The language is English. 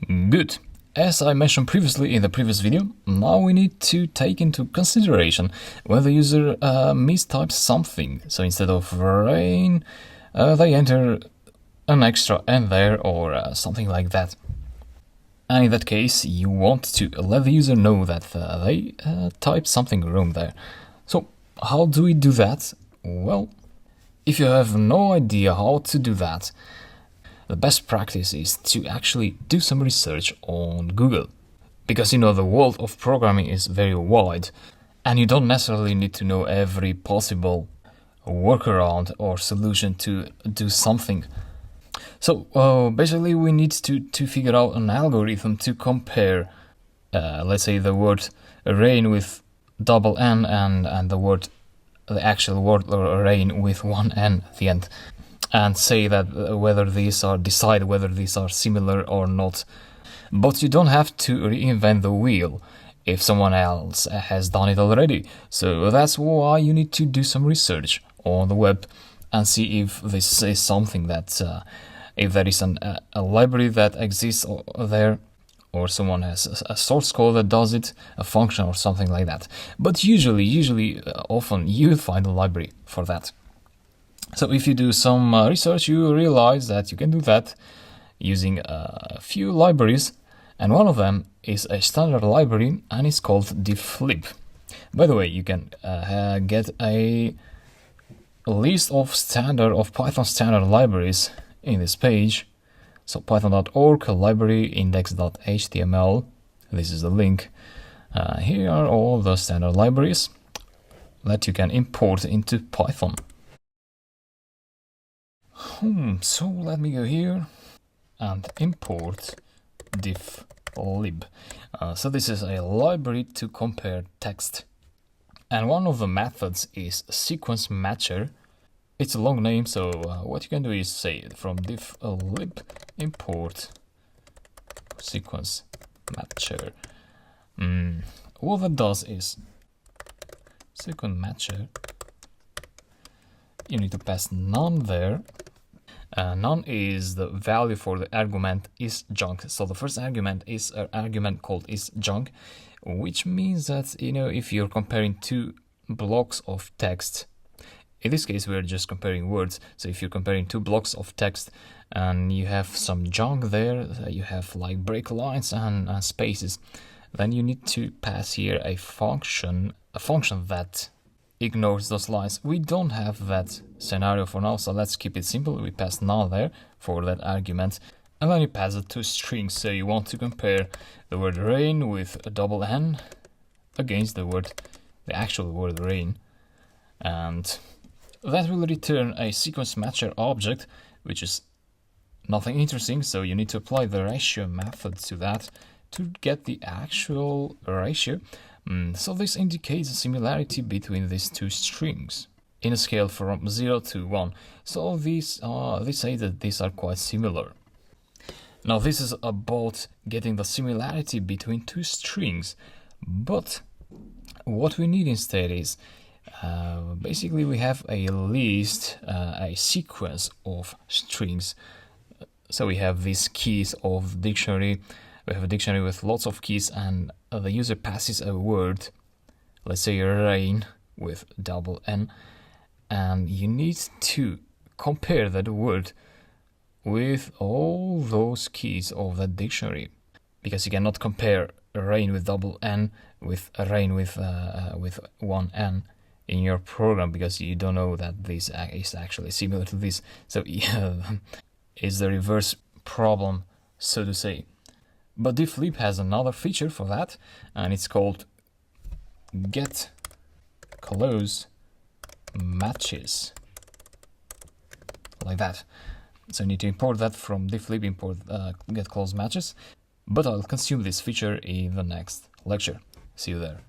Good. As I mentioned previously in the previous video, now we need to take into consideration when the user mistypes something. So instead of rain, they enter an extra n there or something like that. And in that case, you want to let the user know that they typed something wrong there. So how do we do that? Well, if you have no idea how to do that, the best practice is to actually do some research on Google. Because the world of programming is very wide and you don't necessarily need to know every possible workaround or solution to do something. So basically we need to figure out an algorithm to compare, let's say, the word rain with double N and the actual word rain with one N at the end. And say that decide whether these are similar or not. But you don't have to reinvent the wheel if someone else has done it already. So that's why you need to do some research on the web and see if this is something that, if there is a library that exists there, or someone has a source code that does it, a function or something like that. But often you find a library for that. So if you do some research, you realize that you can do that using a few libraries, and one of them is a standard library and it's called difflib. By the way, you can get a list of Python standard libraries in this page. So python.org library index.html. This is the link. Here are all the standard libraries that you can import into Python. So let me go here and import difflib. So this is a library to compare text. And one of the methods is sequence matcher. It's a long name, so what you can do is say from difflib import sequence matcher. What that does is sequence matcher. You need to pass none there. None is the value for the argument isJunk. So the first argument is an argument called isJunk, which means that if you're comparing two blocks of text, in this case we're just comparing words. So if you're comparing two blocks of text and you have some junk there, you have like break lines and spaces, then you need to pass here a function that ignores those lines. We don't have that scenario for now, so let's keep it simple. We pass null there for that argument, and then you pass it to strings. So you want to compare the word rain with a double N against the actual word rain, and that will return a sequence matcher object, which is nothing interesting. So you need to apply the ratio method to that to get the actual ratio. So this indicates a similarity between these two strings in a scale from 0 to 1. So they say that these are quite similar. Now this is about getting the similarity between two strings, but what we need instead is basically we have a list, a sequence of strings. So we have these keys of dictionary. We have a dictionary with lots of keys, and the user passes a word, let's say rain with double N, and you need to compare that word with all those keys of that dictionary, because you cannot compare rain with double N with rain with one N in your program, because you don't know that this is actually similar to this. So it's the reverse problem, so to say. But difflib has another feature for that, and it's called get close matches, like that. So you need to import that from difflib, import get close matches. But I'll consume this feature in the next lecture. See you there.